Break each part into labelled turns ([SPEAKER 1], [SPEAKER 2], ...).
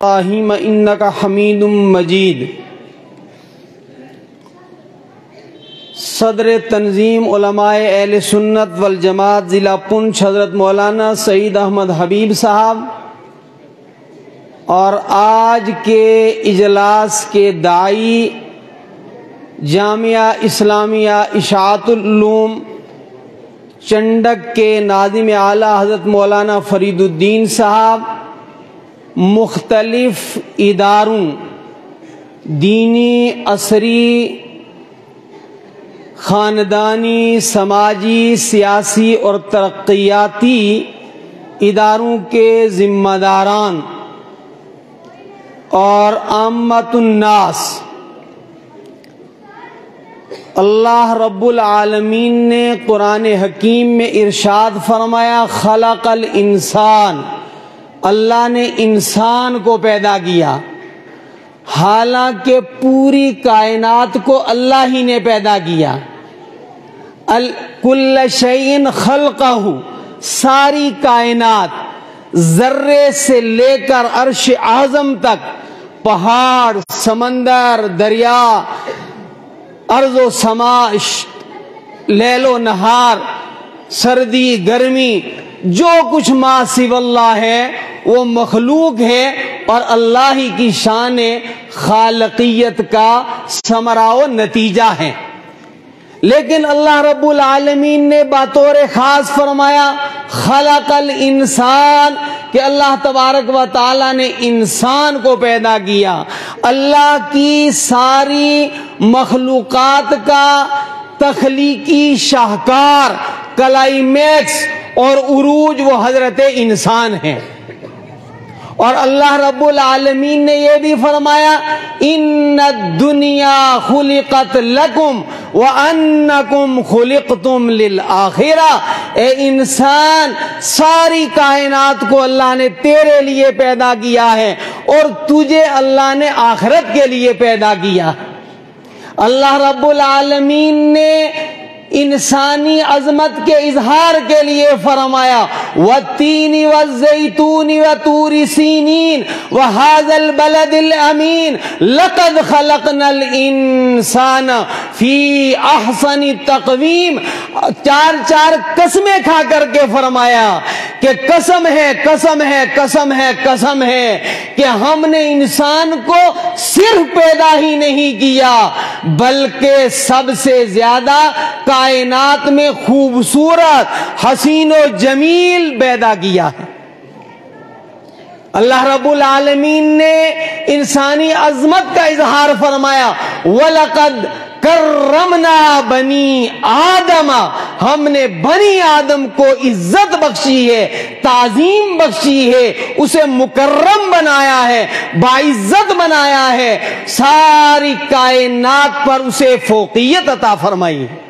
[SPEAKER 1] ابراہیم انک حمید مجید۔ صدر تنظیم علماء اہل سنت والجماعت ضلع پنچ حضرت مولانا سعید احمد حبیب صاحب اور آج کے اجلاس کے داعی جامعہ اسلامیہ اشاعت العلوم چنڈک کے ناظم اعلیٰ حضرت مولانا فرید الدین صاحب، مختلف اداروں دینی، عصری، خاندانی، سماجی، سیاسی اور ترقیاتی اداروں کے ذمہ داران اور عامۃ الناس، اللہ رب العالمین نے قرآن حکیم میں ارشاد فرمایا خلق الانسان، اللہ نے انسان کو پیدا کیا، حالانکہ پوری کائنات کو اللہ ہی نے پیدا کیا۔ کل شیء خلقہ، ساری کائنات ذرے سے لے کر عرش اعظم تک، پہاڑ، سمندر، دریا، ارض و سما، لیل و نہار، سردی گرمی، جو کچھ ما سوی اللہ ہے وہ مخلوق ہے اور اللہ ہی کی شان خالقیت کا ثمرہ و نتیجہ ہے۔ لیکن اللہ رب العالمین نے بطور خاص فرمایا خلق الانسان، کہ اللہ تبارک و تعالی نے انسان کو پیدا کیا۔ اللہ کی ساری مخلوقات کا تخلیقی شاہکار، کلائمیکس اور عروج وہ حضرت انسان ہے۔ اور اللہ رب العالمین نے یہ بھی فرمایا ان الدنیا خلقت لکم وانکم خلقتم للآخرہ، اے انسان ساری کائنات کو اللہ نے تیرے لیے پیدا کیا ہے اور تجھے اللہ نے آخرت کے لیے پیدا کیا۔ اللہ رب العالمین نے انسانی عظمت کے اظہار کے لیے فرمایا والتین والزیتون وطور سینین وہذا البلد الامین لقد خلقنا الانسان فی احسن تقویم، چار قسمیں کھا کر کے فرمایا کہ قسم ہے قسم ہے قسم ہے قسم ہے کہ ہم نے انسان کو صرف پیدا ہی نہیں کیا بلکہ سب سے زیادہ کائنات میں خوبصورت، حسین و جمیل پیدا کیا ہے۔ اللہ رب العالمین نے انسانی عظمت کا اظہار فرمایا وَلَقَدْ کرمنا بنی آدم، ہم نے بنی آدم کو عزت بخشی ہے، تعظیم بخشی ہے، اسے مکرم بنایا ہے، باعزت بنایا ہے، ساری کائنات پر اسے فوقیت عطا فرمائی ہے۔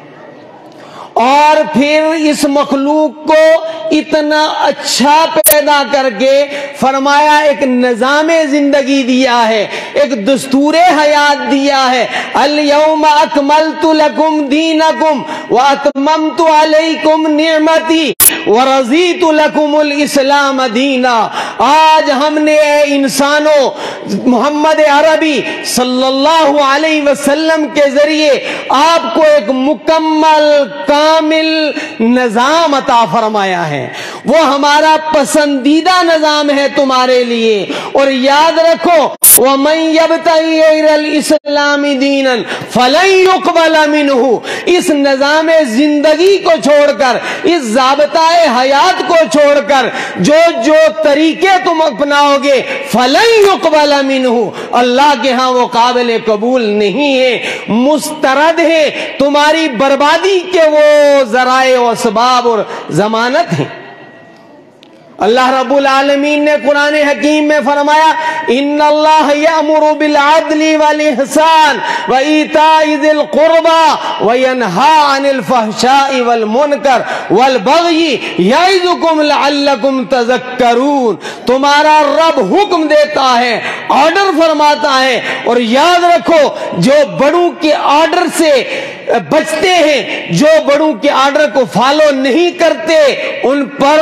[SPEAKER 1] اور پھر اس مخلوق کو اتنا اچھا پیدا کر کے فرمایا ایک نظام زندگی دیا ہے، ایک دستور حیات دیا ہے۔ الیوم اکملت لکم دینکم واتممت علیکم نعمتی ورضیت لکم الاسلام دینا۔ آج ہم نے اے انسانوں محمد عربی صلی اللہ علیہ وسلم کے ذریعے آپ کو ایک مکمل کامل نظام عطا فرمایا ہے، وہ ہمارا پسندیدہ نظام ہے تمہارے لیے۔ اور یاد رکھو وَمَن يَبْتَغِ غَيْرَ الْإِسْلَامِ دِينًا فَلَن يُقْبَلَ مِنْهُ، اس نظام زندگی کو چھوڑ کر، اس ضابطۂ حیات کو چھوڑ کر جو طریقے تم اپناؤ گے فَلَن يُقْبَلَ مِنْهُ، اللہ کے ہاں وہ قابل قبول نہیں ہے، مسترد ہے، تمہاری بربادی کے وہ ذرائع و اسباب اور ضمانت ہیں۔ اللہ رب العالمین نے قرآن حکیم میں فرمایا ان اللہ یأمر بالعدل والاحسان وایتاء ذی القربى وینہی عن الفحشاء والمنکر والبغی یعظکم لعلکم تذکرون، تمہارا رب حکم دیتا ہے، آرڈر فرماتا ہے، اور یاد رکھو جو بڑوں کے آرڈر سے بچتے ہیں، جو بڑوں کے آرڈر کو فالو نہیں کرتے، ان پر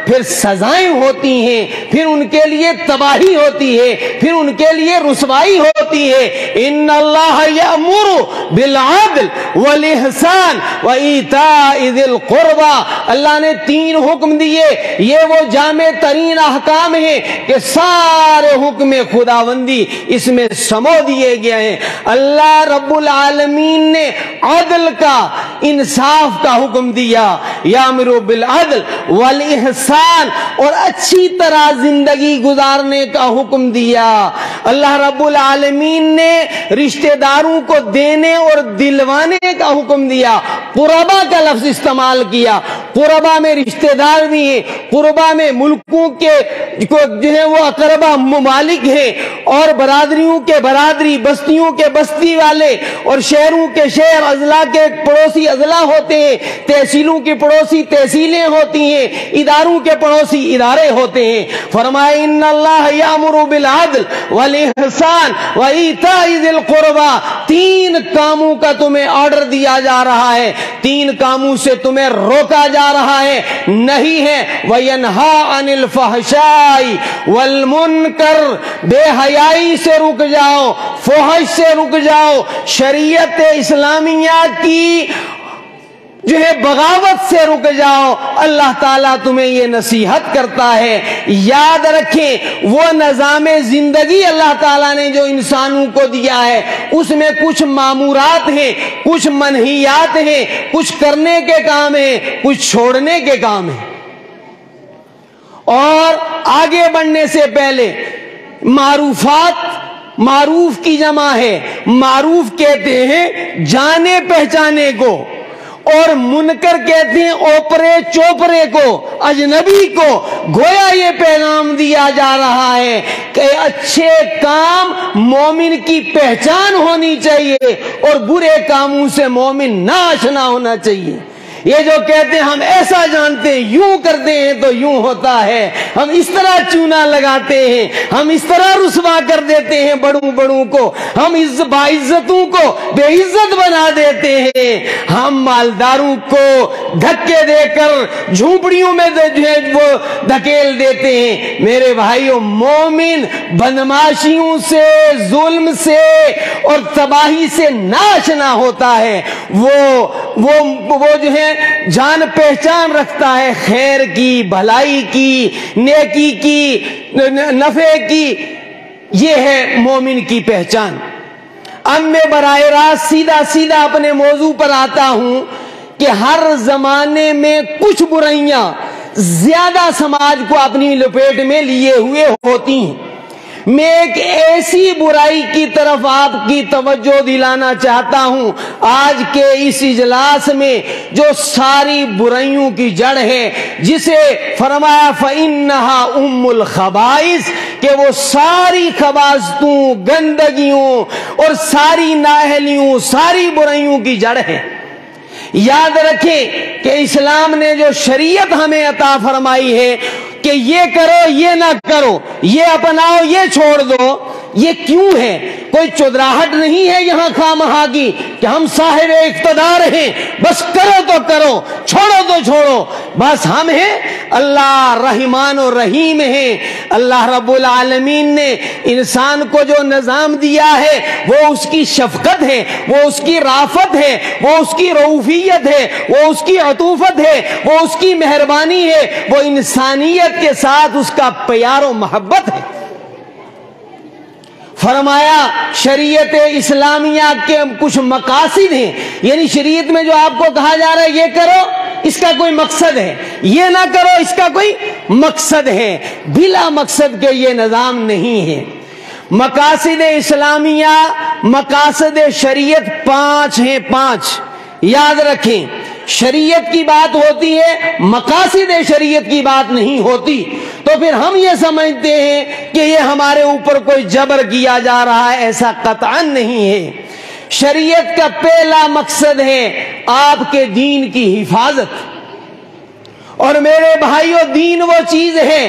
[SPEAKER 1] پھر سزا سزائیں ہوتی ہیں، پھر ان کے لیے تباہی ہوتی ہے، پھر ان کے لیے رسوائی ہوتی ہے۔ ان اللہ یأمر بالعدل والاحسان وایتاء ذی القربى، اللہ نے 3 حکم دیے، یہ وہ جامع ترین احکام ہیں کہ سارے حکم خداوندی اس میں سمو دیے گئے ہیں۔ اللہ رب العالمین نے عدل کا، انصاف کا حکم دیا، یامر بالعدل والاحسان، اور اچھی طرح زندگی گزارنے کا حکم دیا۔ اللہ رب العالمین نے رشتہ داروں کو دینے اور دلوانے کا حکم دیا، قربا کا لفظ استعمال کیا۔ قربا میں رشتہ دار بھی ہیں، قربا میں ملکوں کے جو ہے وہ اقربا ممالک ہیں، اور برادریوں کے برادری، بستیوں کے بستی والے، اور شہروں کے شہر، اضلاع کے پڑوسی اضلاع ہوتے ہیں، تحصیلوں کی پڑوسی تحصیلیں ہوتی ہیں، اداروں کے پڑوسی ادارے ہوتے ہیں۔ فرمایا ان اللہ یامر بالعدل والاحسان وایتاء ذی القربى، 3 کاموں کا تمہیں آرڈر دیا جا رہا ہے، 3 کاموں سے تمہیں روکا جا رہا ہے، نہیں ہے۔ وینہا عن الفحشاء والمنکر، بے حیائی سے رک جاؤ، فحش سے رک جاؤ، شریعت اسلامیہ کی جو ہے بغاوت سے رک جاؤ۔ اللہ تعالیٰ تمہیں یہ نصیحت کرتا ہے۔ یاد رکھیں وہ نظام زندگی اللہ تعالیٰ نے جو انسانوں کو دیا ہے، اس میں کچھ مامورات ہیں، کچھ منہیات ہیں، کچھ کرنے کے کام ہیں، کچھ چھوڑنے کے کام ہیں۔ اور آگے بڑھنے سے پہلے معروفات، معروف کی جمع ہے، معروف کہتے ہیں جانے پہچانے کو، اور منکر کہتے ہیں اوپرے چوپرے کو، اجنبی کو۔ گویا یہ پیغام دیا جا رہا ہے کہ اچھے کام مومن کی پہچان ہونی چاہیے، اور برے کاموں سے مومن ناآشنا ہونا چاہیے۔ یہ جو کہتے ہیں ہم ایسا جانتے ہیں، یوں کرتے ہیں تو یوں ہوتا ہے، ہم اس طرح چونا لگاتے ہیں، ہم اس طرح رسوا کر دیتے ہیں بڑوں کو، ہم باعزتوں کو بے عزت بنا دیتے ہیں، ہم مالداروں کو دھکے دے کر جھونپڑیوں میں جو ہے وہ دھکیل دیتے ہیں۔ میرے بھائیوں، مومن بدماشیوں سے، ظلم سے اور تباہی سے ناآشنا ہوتا ہے۔ وہ جو ہے جان پہچان رکھتا ہے خیر کی، بھلائی کی، نیکی کی، نفع کی۔ یہ ہے مومن کی پہچان۔ اب میں براہ راست سیدھا اپنے موضوع پر آتا ہوں کہ ہر زمانے میں کچھ برائیاں زیادہ سماج کو اپنی لپیٹ میں لیے ہوئے ہوتی ہیں۔ میں ایک ایسی برائی کی طرف آپ کی توجہ دلانا چاہتا ہوں آج کے اس اجلاس میں، جو ساری برائیوں کی جڑ ہے، جسے فرمایا فَإِنَّهَا أُمُّ الْخَبَائِثِ، کہ وہ ساری خباثتوں، گندگیوں اور ساری نااہلیوں، ساری برائیوں کی جڑ ہے۔ یاد رکھیں کہ اسلام نے جو شریعت ہمیں عطا فرمائی ہے کہ یہ کرو، یہ نہ کرو، یہ اپناؤ، یہ چھوڑ دو، یہ کیوں ہے؟ کوئی چودراہٹ نہیں ہے یہاں خواہ کی کہ ہم صاحب اقتدار ہیں، بس کرو تو کرو، چھوڑو تو چھوڑو۔ بس ہم ہیں، اللہ رحمان و رحیم ہے۔ اللہ رب العالمین نے انسان کو جو نظام دیا ہے وہ اس کی شفقت ہے، وہ اس کی رافت ہے، وہ اس کی رؤوفیت ہے، وہ اس کی عطوفت ہے، وہ اس کی مہربانی ہے، وہ انسانیت کے ساتھ اس کا پیار و محبت ہے۔ فرمایا شریعت اسلامیہ کے کچھ مقاصد ہیں، یعنی شریعت میں جو آپ کو کہا جا رہا ہے یہ کرو، اس کا کوئی مقصد ہے، یہ نہ کرو، اس کا کوئی مقصد ہے۔ بلا مقصد کے یہ نظام نہیں ہے۔ مقاصد اسلامیہ، مقاصد شریعت 5 ہیں، 5 یاد رکھیں۔ شریعت کی بات ہوتی ہے، مقاصد شریعت کی بات نہیں ہوتی، تو پھر ہم یہ سمجھتے ہیں کہ یہ ہمارے اوپر کوئی جبر کیا جا رہا ہے، ایسا قطعاً نہیں ہے۔ شریعت کا پہلا مقصد ہے آپ کے دین کی حفاظت، اور میرے بھائیوں دین وہ چیز ہے،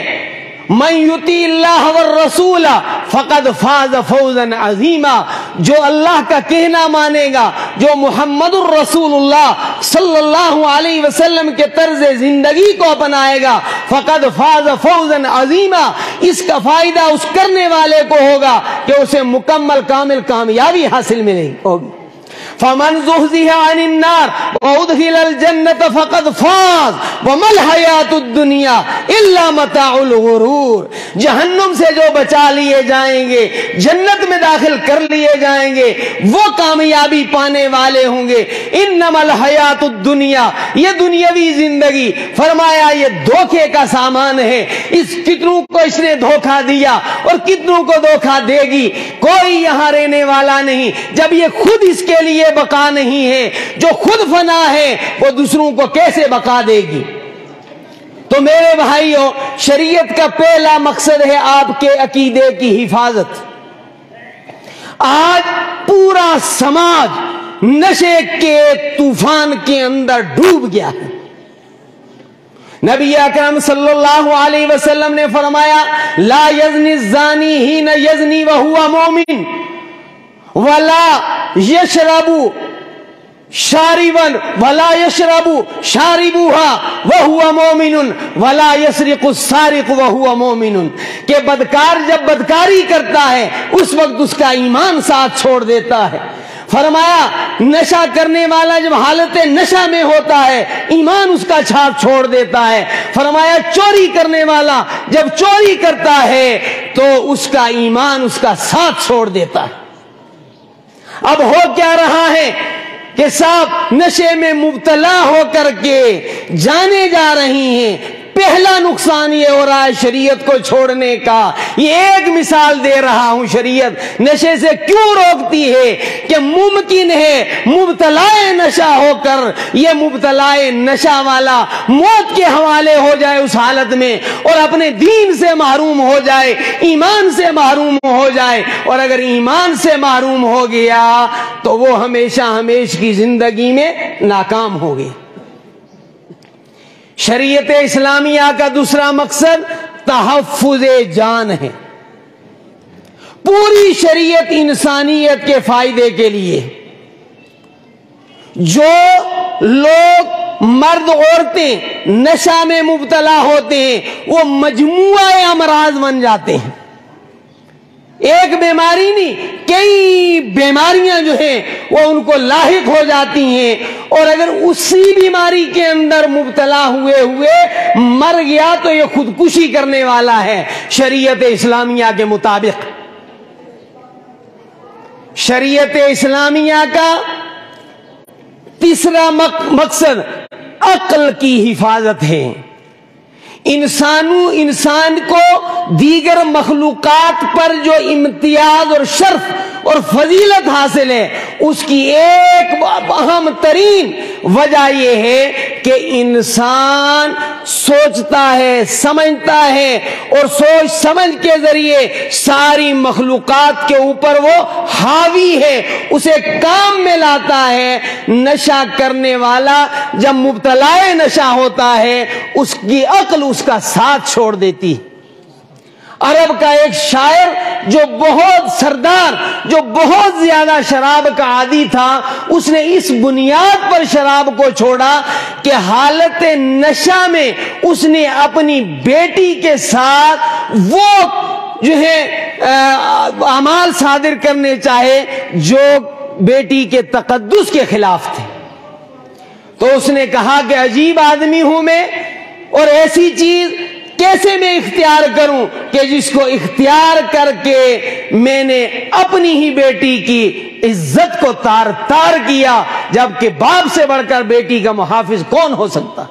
[SPEAKER 1] من یطیع اللہ والرسول فقد فاز فوزا عظیما، جو اللہ کا کہنا مانے گا، جو محمد الرسول اللہ صلی اللہ علیہ وسلم کے طرز زندگی کو اپنائے گا، فقد فاز فوزا عظیما، اس کا فائدہ اس کرنے والے کو ہوگا کہ اسے مکمل کامل کامیابی حاصل ملے ہوگی۔ فمن زحزح عن النار وادخل الجنة فقد فاز وما الحیات الدنیا الا متاع الغرور، جہنم سے جو بچا لیے جائیں گے، جنت میں داخل کر لیے جائیں گے، وہ کامیابی پانے والے ہوں گے۔ انما الحیات الدنیا، یہ دنیاوی زندگی فرمایا یہ دھوکے کا سامان ہے، اس کتنوں کو اس نے دھوکہ دیا اور کتنوں کو دھوکہ دے گی، کوئی یہاں رہنے والا نہیں جب یہ خود اس کے لیے بقا نہیں ہے، جو خود فنا ہے وہ دوسروں کو کیسے بقا دے گی؟ تو میرے بھائیوں، شریعت کا پہلا مقصد ہے آپ کے عقیدے کی حفاظت۔ آج پورا سماج نشے کے طوفان کے اندر ڈوب گیا ہے۔ نبی اکرم صلی اللہ علیہ وسلم نے فرمایا لا یزنی الزانی حین یزنی وہو مومن ولا یشرب شاربا ولا یشرب شاربوها وهو مؤمن ولا يسرق السارق وهو مؤمن، کہ بدکار جب بدکاری کرتا ہے اس وقت اس کا ایمان ساتھ چھوڑ دیتا ہے۔ فرمایا نشہ کرنے والا جب حالت نشہ میں ہوتا ہے ایمان اس کا ساتھ چھوڑ دیتا ہے۔ فرمایا چوری کرنے والا جب چوری کرتا ہے تو اس کا ایمان اس کا ساتھ چھوڑ دیتا ہے۔ اب ہو کیا رہا ہے کہ سب نشے میں مبتلا ہو کر کے جانے جا رہی ہیں۔ پہلا نقصان یہ ہو رہا ہے شریعت کو چھوڑنے کا۔ یہ ایک مثال دے رہا ہوں، شریعت نشے سے کیوں روکتی ہے کہ ممکن ہے مبتلا نشہ ہو کر یہ مبتلا نشہ والا موت کے حوالے ہو جائے اس حالت میں، اور اپنے دین سے محروم ہو جائے، ایمان سے محروم ہو جائے، اور اگر ایمان سے محروم ہو گیا تو وہ ہمیشہ ہمیشہ کی زندگی میں ناکام ہو گئے۔ شریعت اسلامیہ کا دوسرا مقصد تحفظ جان ہے۔ پوری شریعت انسانیت کے فائدے کے لیے، جو لوگ مرد عورتیں نشہ میں مبتلا ہوتے ہیں وہ مجموعہ امراض بن جاتے ہیں۔ ایک بیماری نہیں، کئی بیماریاں جو ہیں وہ ان کو لاحق ہو جاتی ہیں، اور اگر اسی بیماری کے اندر مبتلا ہوئے مر گیا تو یہ خودکشی کرنے والا ہے۔ شریعت اسلامیہ کے مطابق شریعت اسلامیہ کا تیسرا مقصد عقل کی حفاظت ہے۔ انسان کو دیگر مخلوقات پر جو امتیاز اور شرف اور فضیلت حاصل ہے اس کی ایک اہم ترین وجہ یہ ہے کہ انسان سوچتا ہے، سمجھتا ہے، اور سوچ سمجھ کے ذریعے ساری مخلوقات کے اوپر وہ حاوی ہے، اسے کام میں لاتا ہے۔ نشہ کرنے والا جب مبتلا نشہ ہوتا ہے اس کی عقل اس کا ساتھ چھوڑ دیتی۔ عرب کا ایک شاعر جو بہت سردار، جو بہت زیادہ شراب کا عادی تھا، اس نے اس بنیاد پر شراب کو چھوڑا کہ حالت نشہ میں اس نے اپنی بیٹی کے ساتھ وہ جو ہے اعمال صادر کرنے چاہے جو بیٹی کے تقدس کے خلاف تھے۔ تو اس نے کہا کہ عجیب آدمی ہوں میں، اور ایسی چیز کیسے میں اختیار کروں کہ جس کو اختیار کر کے میں نے اپنی ہی بیٹی کی عزت کو تار تار کیا، جبکہ باپ سے بڑھ کر بیٹی کا محافظ کون ہو سکتا۔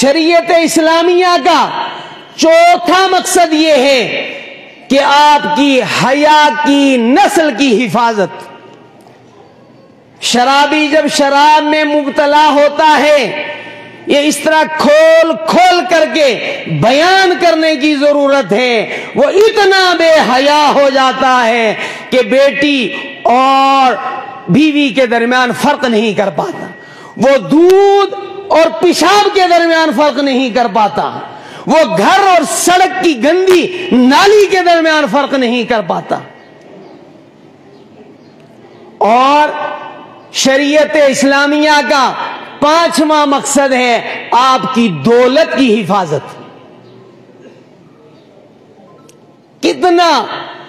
[SPEAKER 1] شریعت اسلامیہ کا چوتھا مقصد یہ ہے کہ آپ کی حیا کی نسل کی حفاظت۔ شرابی جب شراب میں مبتلا ہوتا ہے، یہ اس طرح کھول کھول کر کے بیان کرنے کی ضرورت ہے، وہ اتنا بے حیا ہو جاتا ہے کہ بیٹی اور بیوی کے درمیان فرق نہیں کر پاتا۔ وہ دودھ اور پیشاب کے درمیان فرق نہیں کر پاتا، وہ گھر اور سڑک کی گندی نالی کے درمیان فرق نہیں کر پاتا۔ اور شریعت اسلامیہ کا 5واں مقصد ہے آپ کی دولت کی حفاظت۔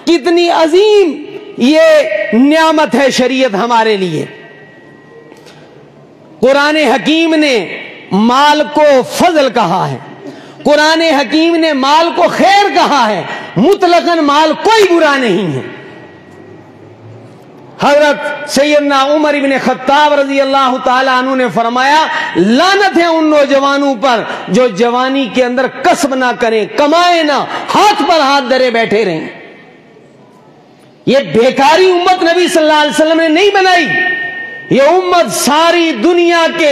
[SPEAKER 1] کتنی عظیم یہ نعمت ہے شریعت ہمارے لیے۔ قرآن حکیم نے مال کو فضل کہا ہے، قرآن حکیم نے مال کو خیر کہا ہے، مطلقاً مال کوئی برا نہیں ہے۔ حضرت سیدنا عمر بن خطاب رضی اللہ تعالیٰ عنہ نے فرمایا، لعنت ہے ان نوجوانوں پر جو جوانی کے اندر کسب نہ کریں، کمائیں نہ، ہاتھ پر ہاتھ دھرے بیٹھے رہیں۔ یہ بیکاری امت نبی صلی اللہ علیہ وسلم نے نہیں بنائی، یہ امت ساری دنیا کے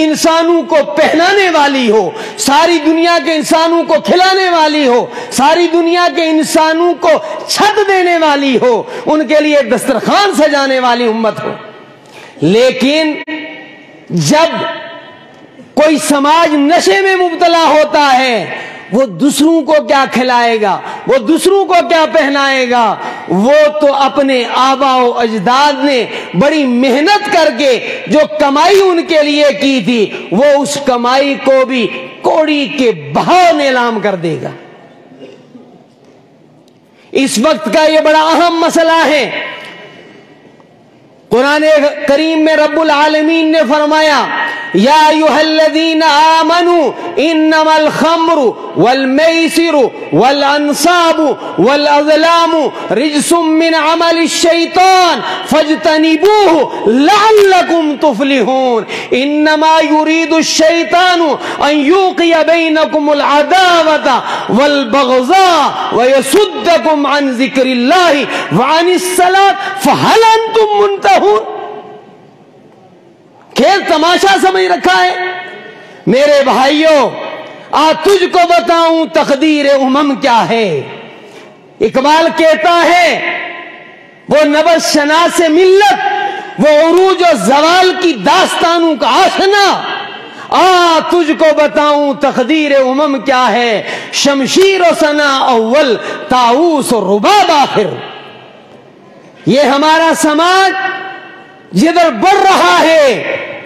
[SPEAKER 1] انسانوں کو پہنانے والی ہو، ساری دنیا کے انسانوں کو کھلانے والی ہو، ساری دنیا کے انسانوں کو چھت دینے والی ہو، ان کے لیے دسترخوان سجانے والی امت ہو۔ لیکن جب کوئی سماج نشے میں مبتلا ہوتا ہے، وہ دوسروں کو کیا کھلائے گا، وہ دوسروں کو کیا پہنائے گا؟ وہ تو اپنے آباء و اجداد نے بڑی محنت کر کے جو کمائی ان کے لیے کی تھی، وہ اس کمائی کو بھی کوڑی کے بہاؤ نیلام کر دے گا۔ اس وقت کا یہ بڑا اہم مسئلہ ہے۔ قرآن کریم میں رب العالمین نے فرمایا، یا ایھا الذین آمنوا انما الخمر والمیسر والانصاب والازلام رجس من عمل الشیطان فاجتنبوه لعلکم تفلحون انما يريد الشیطان ان یوقع بینکم العداوة والبغضاء ویصدکم عن ذکر اللہ وعن الصلاة فهل انتم منتہون۔ کھیل تماشا سمجھ رکھا ہے؟ میرے بھائیوں، تجھ کو بتاؤں تقدیر امم کیا ہے۔ اقبال کہتا ہے، وہ نبض شناس ملت، وہ عروج و زوال کی داستانوں کا آشنا، تجھ کو بتاؤں تقدیر امم کیا ہے، شمشیر و ثنا اول، طاؤس و رباب آخر۔ یہ ہمارا سماج جدھر بڑھ رہا ہے،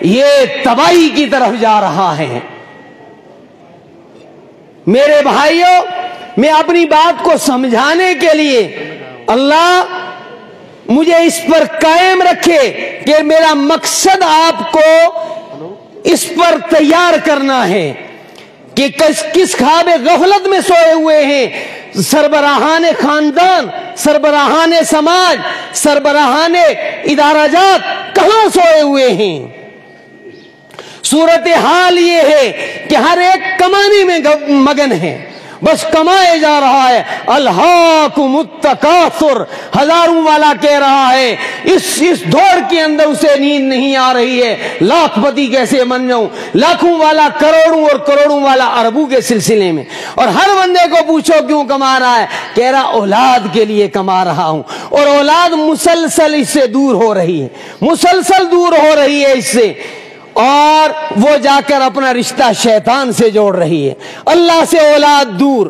[SPEAKER 1] یہ تباہی کی طرف جا رہا ہے۔ میرے بھائیوں، میں اپنی بات کو سمجھانے کے لیے، اللہ مجھے اس پر قائم رکھے کہ میرا مقصد آپ کو اس پر تیار کرنا ہے کہ کس خواب غفلت میں سوئے ہوئے ہیں سربراہان خاندان، سربراہان سماج، سربراہان ادارہ جات، کہاں سوئے ہوئے ہیں۔ صورتحال یہ ہے کہ ہر ایک کمانے میں مگن ہے، بس کمائے جا رہا ہے۔ الہاکم التکاثر، ہزاروں والا کہہ رہا ہے اس دور کے اندر اسے نیند نہیں آ رہی ہے، لاکھ پتی کیسے بن جاؤں، لاکھوں والا کروڑوں اور کروڑوں والا اربوں کے سلسلے میں۔ اور ہر بندے کو پوچھو کیوں کما رہا ہے، کہہ رہا اولاد کے لیے کما رہا ہوں، اور اولاد مسلسل اس سے دور ہو رہی ہے، مسلسل دور ہو رہی ہے اس سے، اور وہ جا کر اپنا رشتہ شیطان سے جوڑ رہی ہے۔ اللہ سے اولاد دور،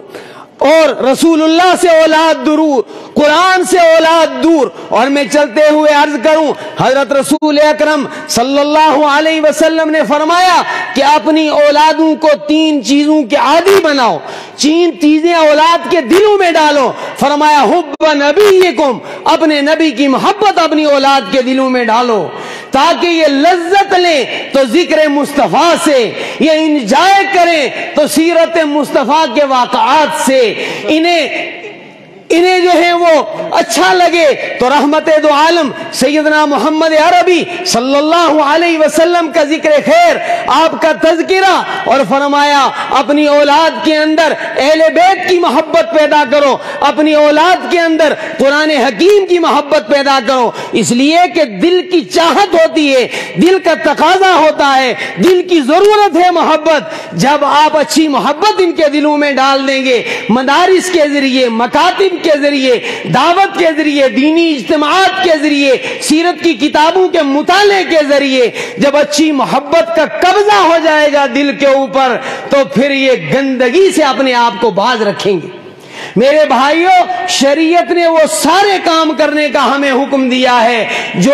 [SPEAKER 1] اور رسول اللہ سے اولاد دور، قرآن سے اولاد دور۔ اور میں چلتے ہوئے عرض کروں، حضرت رسول اکرم صلی اللہ علیہ وسلم نے فرمایا کہ اپنی اولادوں کو 3 چیزوں کے عادی بناؤ، 3 چیزیں اولاد کے دلوں میں ڈالو۔ فرمایا حب نبیکم، اپنے نبی کی محبت اپنی اولاد کے دلوں میں ڈالو، تاکہ یہ لذت لیں تو ذکر مصطفیٰ سے، یہ انجوائے کریں تو سیرت مصطفیٰ کے واقعات سے، انہیں جو ہے وہ اچھا لگے تو رحمت دو عالم سیدنا محمد عربی صلی اللہ علیہ وسلم کا ذکر خیر، آپ کا تذکرہ، اور فرمایا اپنی اولاد کے اندر اہل بیت کی محبت پیدا کرو، اپنی اولاد کے اندر قرآن حکیم کی محبت پیدا کرو، اس لیے کہ دل کی چاہت ہوتی ہے، دل کا تقاضا ہوتا ہے، دل کی ضرورت ہے محبت۔ جب آپ اچھی محبت ان کے دلوں میں ڈال دیں گے، مدارس کے ذریعے، مکاتب کے ذریعے، دعوت کے ذریعے، دینی اجتماعات کے ذریعے، سیرت کی کتابوں کے مطالعے کے ذریعے جب اچھی محبت کا قبضہ ہو جائے گا دل کے اوپر، تو پھر یہ گندگی سے اپنے آپ کو باز رکھیں گے۔ میرے بھائیوں، شریعت نے وہ سارے کام کرنے کا ہمیں حکم دیا ہے جو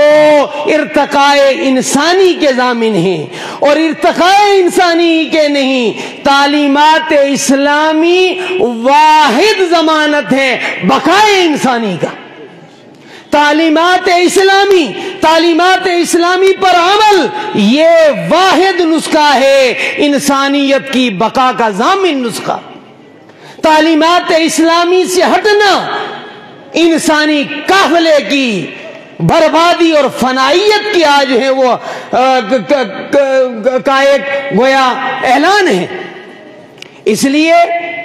[SPEAKER 1] ارتقاء انسانی کے ضامن ہیں، اور ارتقاء انسانی کے نہیں، تعلیمات اسلامی واحد ضمانت ہے بقائے انسانی کا۔ تعلیمات اسلامی پر عمل، یہ واحد نسخہ ہے انسانیت کی بقا کا ضامن نسخہ۔ تعلیمات اسلامی سے ہٹنا انسانی قافلے کی بربادی اور فنائیت کی آج ہے وہ کا ایک گویا اعلان ہے۔ اس لیے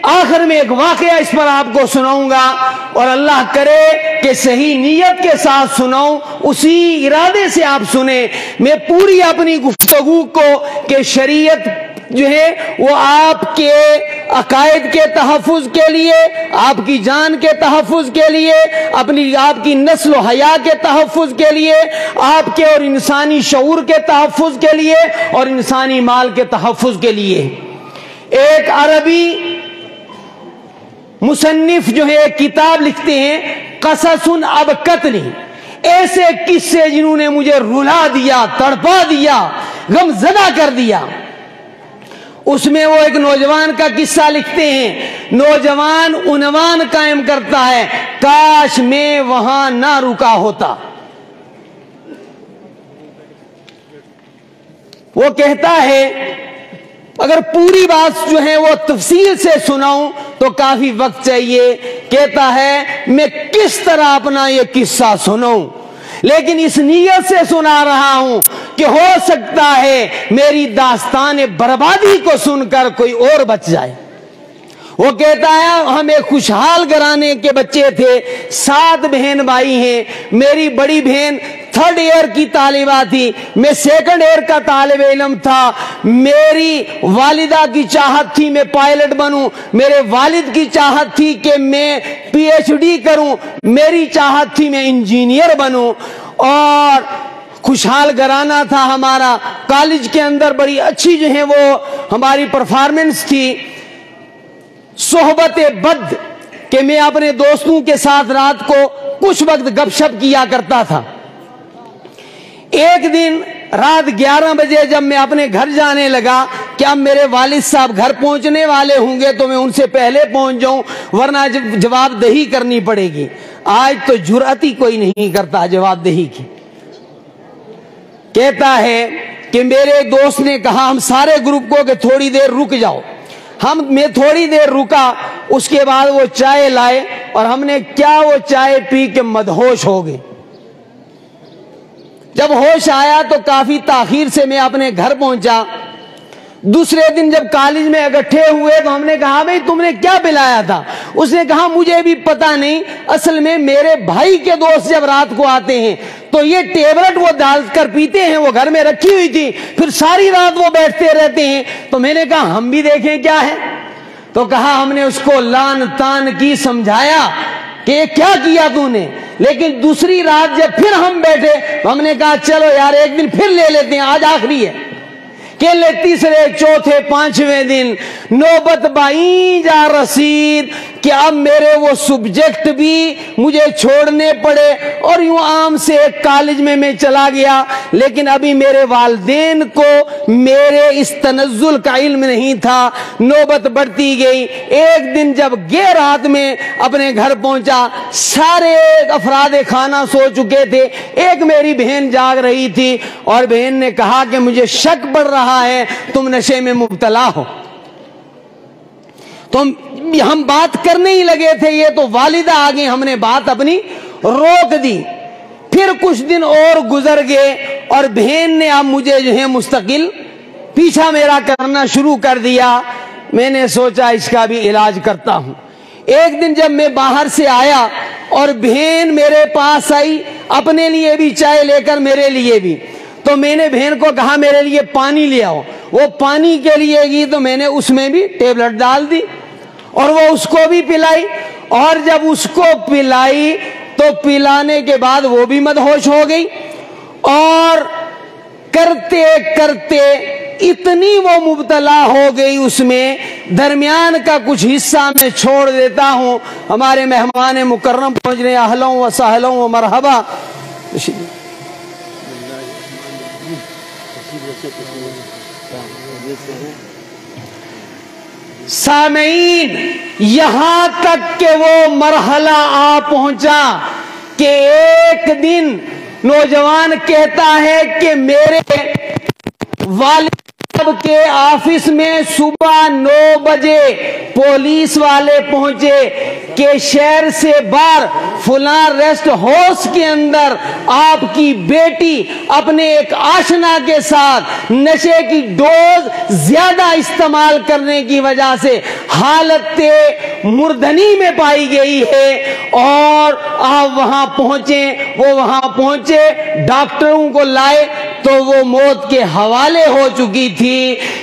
[SPEAKER 1] آخر میں ایک واقعہ اس پر آپ کو سناؤں گا، اور اللہ کرے کہ صحیح نیت کے ساتھ سناؤں، اسی ارادے سے آپ سنیں۔ میں پوری اپنی گفتگو کو کہ شریعت جو ہے وہ آپ کے عقائد کے تحفظ کے لیے، آپ کی جان کے تحفظ کے لیے، آپ کی نسل و حیا کے تحفظ کے لیے، آپ کے اور انسانی شعور کے تحفظ کے لیے، اور انسانی مال کے تحفظ کے لیے۔ ایک عربی مصنف جو ہے ایک کتاب لکھتے ہیں، قصص ابکتنی، ایسے قصے جنہوں نے مجھے رلا دیا، تڑپا دیا، غم زدہ کر دیا۔ اس میں وہ ایک نوجوان کا قصہ لکھتے ہیں۔ نوجوان عنوان قائم کرتا ہے، کاش میں وہاں نہ رکا ہوتا۔ وہ کہتا ہے، اگر پوری بات جو ہے وہ تفصیل سے سناؤں تو کافی وقت چاہیے۔ کہتا ہے، میں کس طرح اپنا یہ قصہ سناؤں، لیکن اس نیت سے سنا رہا ہوں کہ ہو سکتا ہے میری داستان بربادی کو سن کر کوئی اور بچ جائے۔ وہ کہتا ہے، ہم ایک خوشحال گھرانے کے بچے تھے، 7 بہن بھائی ہیں۔ میری بڑی بہن 3rd ایئر کی طالبہ تھی، میں 2nd ایئر کا طالب علم تھا۔ میری والدہ کی چاہت تھی میں پائلٹ بنوں، میرے والد کی چاہت تھی کہ میں PhD کروں، میری چاہت تھی میں انجینئر بنوں، اور خوشحال گھرانہ تھا ہمارا۔ کالج کے اندر بڑی اچھی جو ہے وہ ہماری پرفارمنس تھی۔ صحبت بد کہ میں اپنے دوستوں کے ساتھ رات کو کچھ وقت گپ شپ کیا کرتا تھا۔ ایک دن رات 11 بجے جب میں اپنے گھر جانے لگا کہ اب میرے والد صاحب گھر پہنچنے والے ہوں گے تو میں ان سے پہلے پہنچ جاؤں، ورنہ جواب دہی کرنی پڑے گی۔ آج تو جرأت ہی کوئی نہیں کرتا جواب دہی کی۔ کہتا ہے کہ میرے دوست نے کہا ہم سارے گروپ کو کہ تھوڑی دیر رک جاؤ۔ میں تھوڑی دیر رکا، اس کے بعد وہ چائے لائے، اور ہم نے کیا وہ چائے پی کے مدہوش ہو گئے۔ جب ہوش آیا تو کافی تاخیر سے میں اپنے گھر پہنچا۔ دوسرے دن جب کالج میں اکٹھے ہوئے تو ہم نے کہا، بھئی تم نے کیا پلایا تھا؟ اس نے کہا، مجھے بھی پتا نہیں، اصل میں میرے بھائی کے دوست جب رات کو آتے ہیں تو یہ ٹیبلٹ وہ ڈال کر پیتے ہیں، وہ گھر میں رکھی ہوئی تھی، پھر ساری رات وہ بیٹھتے رہتے ہیں۔ تو میں نے کہا ہم بھی دیکھیں کیا ہے۔ تو کہا ہم نے اس کو لان تان کی، سمجھایا کہ یہ کیا کیا تو نے، لیکن دوسری رات جب پھر ہم بیٹھے تو ہم نے کہا چلو یار ایک دن پھر لے لیتے ہیں، آج آخری ہے۔ کہ لے تیسرے چوتھے پانچویں دن نوبت بائی جا رسید کہ اب میرے وہ سبجیکٹ بھی مجھے چھوڑنے پڑے، اور یوں عام سے ایک کالج میں چلا گیا، لیکن ابھی میرے والدین کو میرے اس تنزل کا علم نہیں تھا۔ نوبت بڑھتی گئی۔ ایک دن جب گیر رات میں اپنے گھر پہنچا، سارے افراد خانہ سو چکے تھے، ایک میری بہن جاگ رہی تھی، اور بہن نے کہا کہ مجھے شک پڑ رہا ہے تم نشے میں مبتلا ہو۔ تو ہم بات کرنے ہی لگے تھے، یہ تو والدہ آ گئی، ہم نے بات اپنی روک دی۔ پھر کچھ دن اور گزر گئے، اور بہن نے اب مجھے جو ہے مستقل پیچھا میرا کرنا شروع کر دیا۔ میں نے سوچا اس کا بھی علاج کرتا ہوں۔ ایک دن جب میں باہر سے آیا اور بہن میرے پاس آئی، اپنے لیے بھی چائے لے کر میرے لیے بھی، تو میں نے بہن کو کہا میرے لیے پانی لے آؤ۔ وہ پانی کے لیے گئی تو میں نے اس میں بھی ٹیبلٹ ڈال دی، اور وہ اس کو بھی پلائی، اور جب اس کو پلائی تو پلانے کے بعد وہ بھی مدہوش ہو گئی، اور کرتے کرتے اتنی وہ مبتلا ہو گئی اس میں، درمیان کا کچھ حصہ میں چھوڑ دیتا ہوں، ہمارے مہمان مکرم پہنچ رہے ہیں، اہلا و سہلا و مرحبا۔ سامعین، یہاں تک کہ وہ مرحلہ آ پہنچا کہ ایک دن نوجوان کہتا ہے کہ میرے والد صاحب کے آفس میں صبح 9 بجے پولیس والے پہنچے کہ شہر سے باہر فلاں ریسٹ ہاؤس کے اندر آپ کی بیٹی اپنے ایک آشنا کے ساتھ نشے کی ڈوز زیادہ استعمال کرنے کی وجہ سے حالت مردنی میں پائی گئی ہے، اور آپ وہاں پہنچے۔ وہ وہاں پہنچے، ڈاکٹروں کو لائے تو وہ موت کے حوالے ہو چکی تھی۔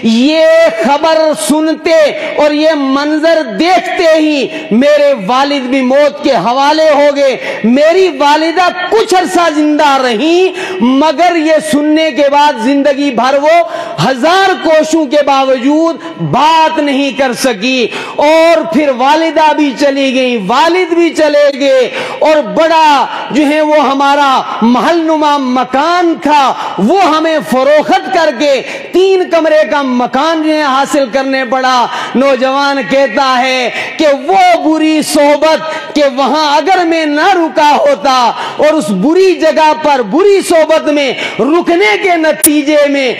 [SPEAKER 1] یہ خبر سنتے اور یہ منظر دیکھتے ہی میرے والد بھی موت کے حوالے ہو گئے۔ میری والدہ کچھ عرصہ زندہ رہی، مگر یہ سننے کے بعد زندگی بھر وہ 1000 کوششوں کے باوجود بات نہیں کر سکی، اور پھر والدہ بھی چلی گئی، والد بھی چلے گئے، اور بڑا جو ہے وہ ہمارا محل نما مکان تھا وہ ہمیں فروخت کر کے 3 کمرے کا مکان جو ہے حاصل کرنے پڑا۔ نوجوان کہتا ہے کہ وہ بری صحبت، کہ وہاں اگر میں نہ رکا ہوتا اور اس بری جگہ پر بری صحبت میں رکنے کے نتیجے میں